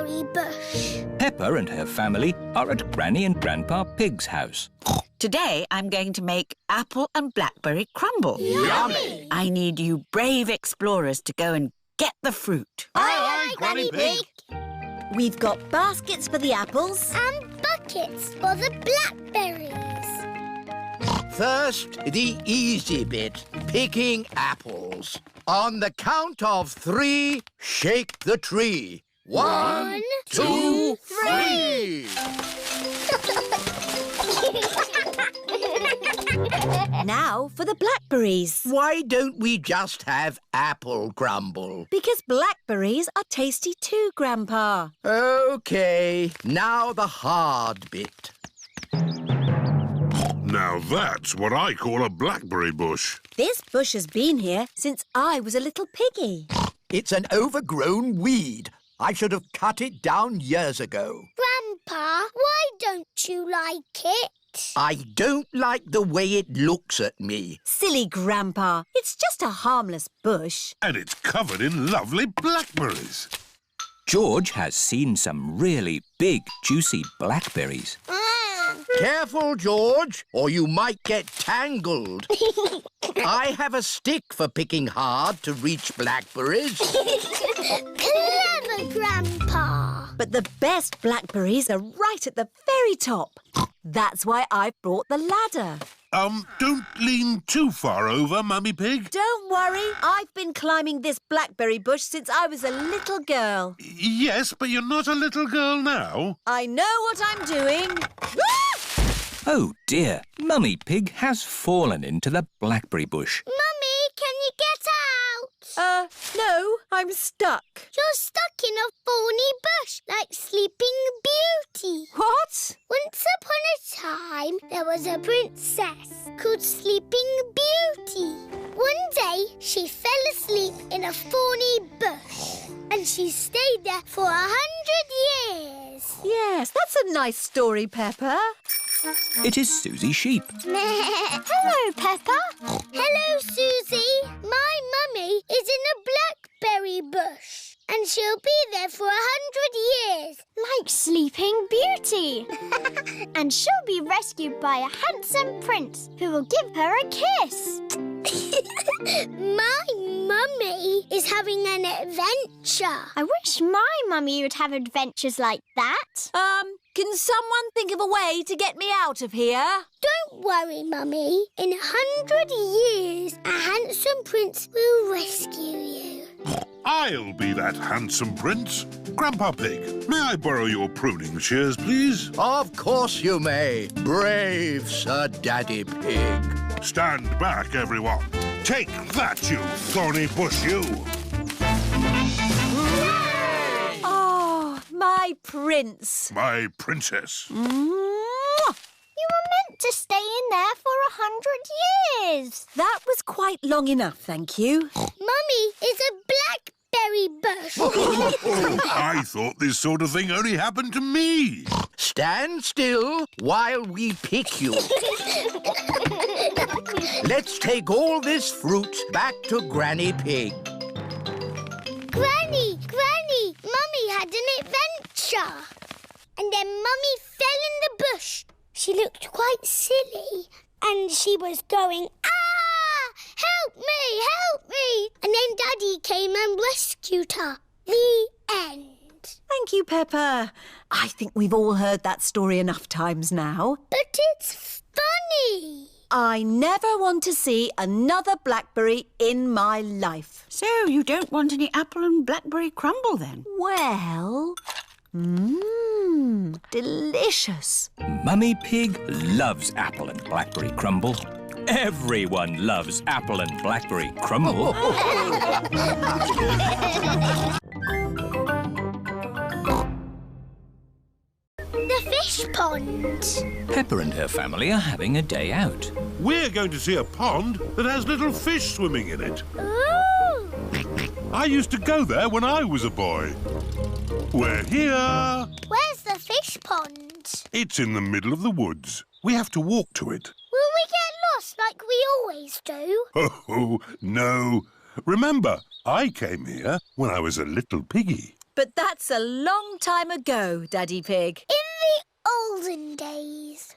blackberry bush. Peppa and her family are at Granny and Grandpa Pig's house. Today I'm going to make apple and blackberry crumble. Yummy! I need you brave explorers to go and get the fruit. Aye, Granny Pig. We've got baskets for the apples. And buckets for the blackberries. First, the easy bit, picking apples. On the count of 3, shake the tree. 1, 2, 3. Now for the blackberries. Why don't we just have apple crumble? Because blackberries are tasty too, Grandpa. OK, now the hard bit. Now that's what I call a blackberry bush. This bush has been here since I was a little piggy. It's an overgrown weed. I should have cut it down years ago. Grandpa, why don't you like it? I don't like the way it looks at me. Silly Grandpa. It's just a harmless bush. And it's covered in lovely blackberries. George has seen some really big, juicy blackberries. Careful, George, or you might get tangled. I have a stick for picking hard to reach blackberries. Clever, Grandpa. But the best blackberries are right at the very top. That's why I brought the ladder. Don't lean too far over, Mummy Pig. Don't worry, I've been climbing this blackberry bush since I was a little girl. Yes, but you're not a little girl now. I know what I'm doing. Oh dear, Mummy Pig has fallen into the blackberry bush. Mummy, can you get out? No, I'm stuck. You're stuck in a thorny bush like Sleeping Beauty. What? Once upon a time, there was a princess called Sleeping Beauty. One day, she fell asleep in a thorny bush, and she stayed there for 100 years. Yes, that's a nice story, Peppa. It is Susie Sheep. Hello, Peppa. Hello, Susie. My mummy is in a blackberry bush, and she'll be there for 100 years. Like Sleeping Beauty. And she'll be rescued by a handsome prince who will give her a kiss. My mummy is having an adventure. I wish my mummy would have adventures like that. Can someone think of a way to get me out of here? Don't worry, Mummy. In 100 years, a handsome prince will rescue you. I'll be that handsome prince. Grandpa Pig, may I borrow your pruning shears, please? Of course you may, brave Sir Daddy Pig. Stand back, everyone. Take that, you thorny bush, you. Oh, my prince. My princess. You were meant to stay in there for 100 years. That was quite long enough, thank you. Mummy is a blackberry bush. I thought this sort of thing only happened to me. Stand still while we pick you. Let's take all this fruit back to Granny Pig. Granny, Mummy had an adventure. And then Mummy fell in the bush. She looked quite silly. And she was going, ah! Help me, help me! And then Daddy came and rescued her. The end. Thank you, Peppa. I think we've all heard that story enough times now. But it's funny. I never want to see another blackberry in my life. So you don't want any apple and blackberry crumble then? Well, delicious. Mummy Pig loves apple and blackberry crumble. Everyone loves apple and blackberry crumble. The fish pond. Peppa and her family are having a day out. We're going to see a pond that has little fish swimming in it. Ooh. I used to go there when I was a boy. We're here. Where's the fish pond? It's in the middle of the woods. We have to walk to it. Will we get lost like we always do? Oh, no. Remember, I came here when I was a little piggy. But that's a long time ago, Daddy Pig. In the olden days.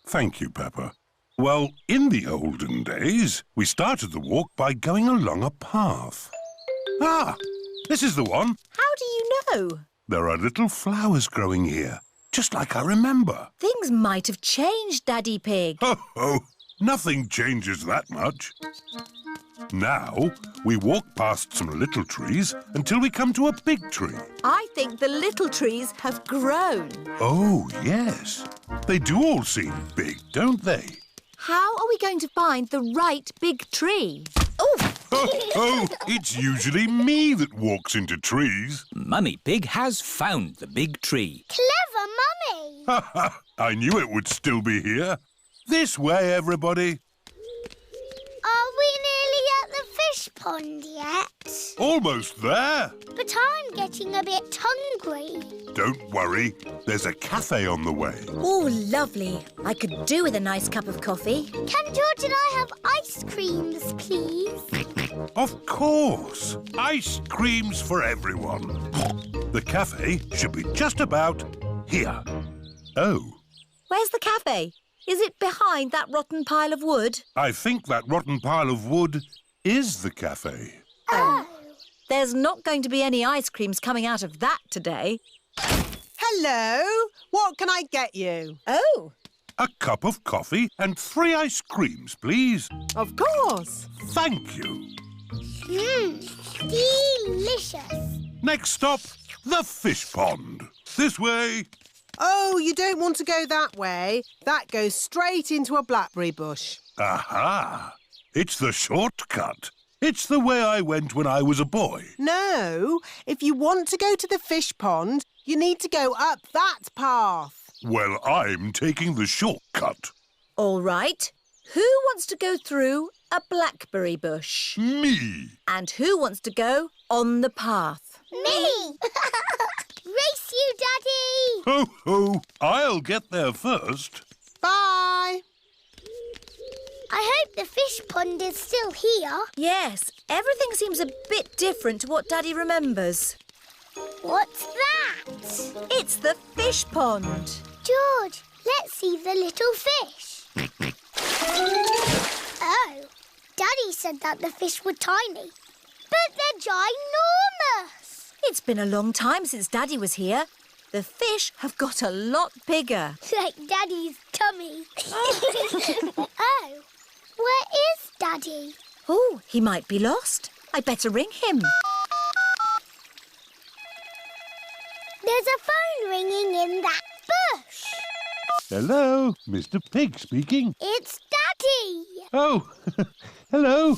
Thank you, Peppa. Well, in the olden days, we started the walk by going along a path. Ah, this is the one. How do you know? There are little flowers growing here, just like I remember. Things might have changed, Daddy Pig. Ho, ho! Nothing changes that much. Now, we walk past some little trees until we come to a big tree. I think the little trees have grown. Oh, yes. They do all seem big, don't they? How are we going to find the right big tree? Ho, ho! It's usually me that walks into trees. Mummy Pig has found the big tree. Clever Mummy. Ha ha! I knew it would still be here. This way, everybody. Are we nearly at the fish pond yet? Almost there. But I'm getting a bit hungry. Don't worry. There's a cafe on the way. Oh, lovely. I could do with a nice cup of coffee. Can George and I have ice creams, please? Of course. Ice creams for everyone. The cafe should be just about here. Oh, Where's the cafe? Is it behind that rotten pile of wood? I think that rotten pile of wood is the cafe. Oh. There's not going to be any ice creams coming out of that today. Hello, what can I get you? Oh, A cup of coffee and 3 ice creams, please. Of course. Thank you. Delicious. Next stop, the fish pond. This way. Oh, you don't want to go that way. That goes straight into a blackberry bush. Aha! It's the shortcut. It's the way I went when I was a boy. No, if you want to go to the fish pond, you need to go up that path. Well, I'm taking the shortcut. all right. Who wants to go through a blackberry bush? Me. And who wants to go on the path? Me. Race you, Daddy. Ho, ho. I'll get there first. Bye. I hope the fish pond is still here. Yes, everything seems a bit different to what Daddy remembers. What's that? It's the fish pond. George, let's see the little fish. Oh, Daddy said that the fish were tiny, but they're ginormous. It's been a long time since Daddy was here. The fish have got a lot bigger. Like Daddy's tummy. Oh, where is Daddy? Oh, he might be lost. I'd better ring him. There's a phone ringing in that bush. Hello, Mr. Pig speaking. It's Daddy. Oh, hello.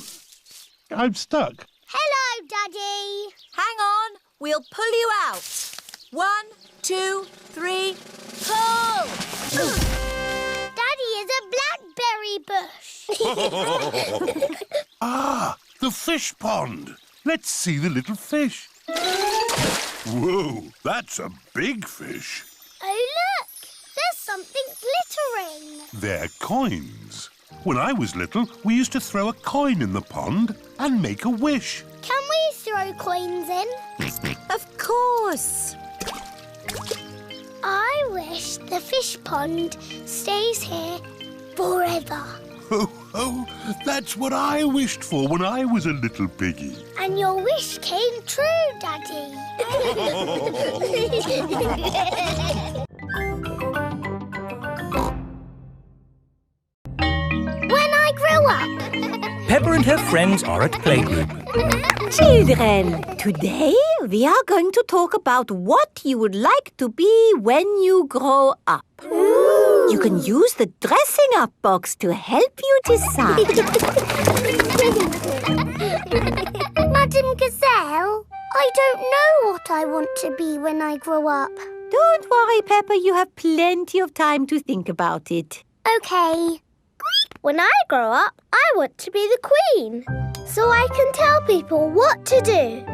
I'm stuck. Hello, Daddy. Hang on, we'll pull you out. 1, 2, 3, pull! Daddy is a blackberry bush. Ah, the fish pond. Let's see the little fish. Whoa, that's a big fish. Oh, look. There's something glittering. They're coins. When I was little, we used to throw a coin in the pond and make a wish. Can we throw coins in? Of course. I wish the fish pond stays here forever. Oh, oh, that's what I wished for when I was a little piggy. And your wish came true, Daddy. When I grow up. Peppa and her friends are at playgroup. Children, today we are going to talk about what you would like to be when you grow up. You can use the dressing up box to help you decide. Madam Gazelle, I don't know what I want to be when I grow up. Don't worry, Peppa, you have plenty of time to think about it. Okay. When I grow up, I want to be the Queen, so I can tell people what to do.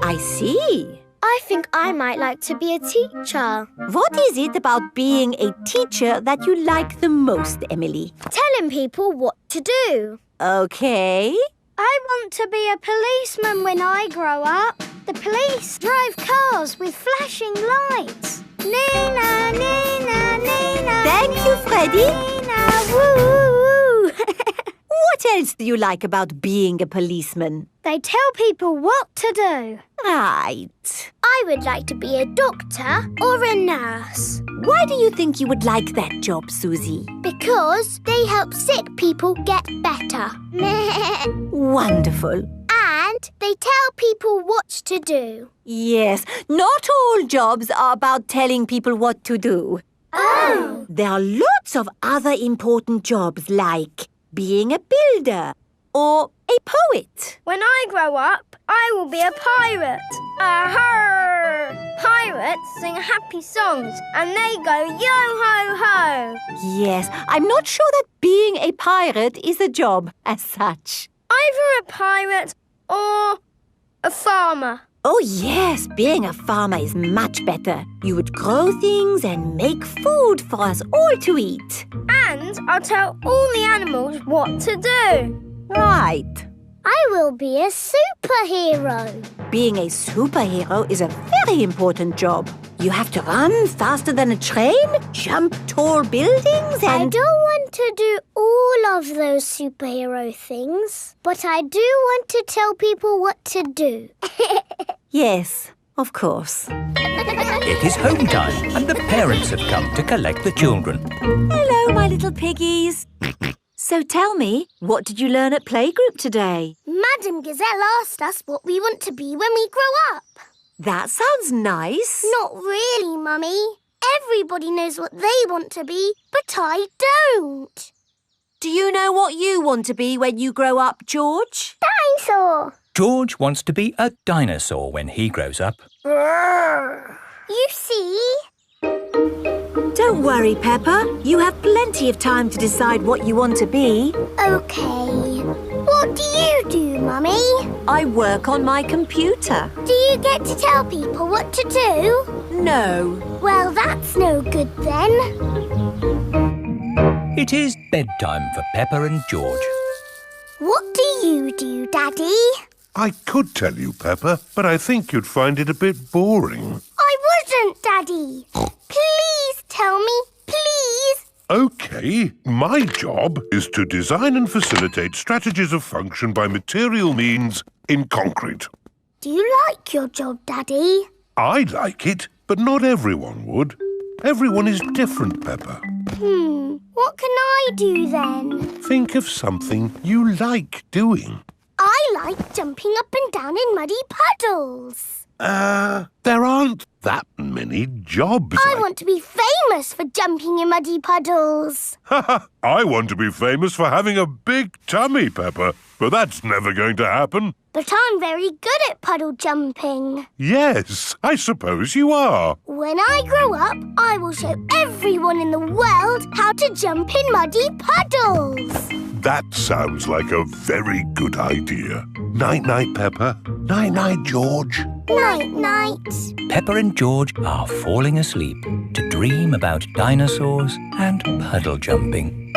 I see. I think I might like to be a teacher. What is it about being a teacher that you like the most, Emily? Telling people what to do. Okay. I want to be a policeman when I grow up. The police drive cars with flashing lights. Nina, Nina, Nina. Thank you, Freddie. Nina, woo, woo, woo. What else do you like about being a policeman? They tell people what to do. Right. I would like to be a doctor or a nurse. Why do you think you would like that job, Susie? Because they help sick people get better. Wonderful. And they tell people what to do. Yes, not all jobs are about telling people what to do. Oh! There are lots of other important jobs like being a builder or a poet. When I grow up, I will be a pirate. Arr! Pirates sing happy songs and they go yo-ho-ho. Yes, I'm not sure that being a pirate is a job as such. Either a pirate or a farmer. Oh yes, being a farmer is much better. You would grow things and make food for us all to eat. And I'll tell all the animals what to do. Right. I will be a superhero. Being a superhero is a very important job. You have to run faster than a train, jump tall buildings I and... don't want to do all of those superhero things, but I do want to tell people what to do. Yes, of course. It is home time and the parents have come to collect the children. Hello, my little piggies. So tell me, what did you learn at playgroup today? Madam Gazelle asked us what we want to be when we grow up. That sounds nice. Not really, Mummy. Everybody knows what they want to be, but I don't. Do you know what you want to be when you grow up, George? Dinosaur. George wants to be a dinosaur when he grows up. You see? Don't worry, Peppa. You have plenty of time to decide what you want to be. OK. What do you do, Mummy? I work on my computer. Do you get to tell people what to do? No. Well, that's no good then. It is bedtime for Peppa and George. What do you do, Daddy? I could tell you, Peppa, but I think you'd find it a bit boring. I wouldn't, Daddy. Please tell me, please. OK, my job is to design and facilitate strategies of function by material means in concrete. Do you like your job, Daddy? I like it, but not everyone would. Everyone is different, Peppa. What can I do then? Think of something you like doing. I like jumping up and down in muddy puddles. There aren't that many jobs. I want to be famous for jumping in muddy puddles. I want to be famous for having a big tummy, Peppa, but that's never going to happen. But I'm very good at puddle jumping. Yes, I suppose you are. When I grow up, I will show everyone in the world how to jump in muddy puddles. That sounds like a very good idea. Night-night, Peppa. Night-night, George. Night-night. Peppa and George are falling asleep to dream about dinosaurs and puddle jumping.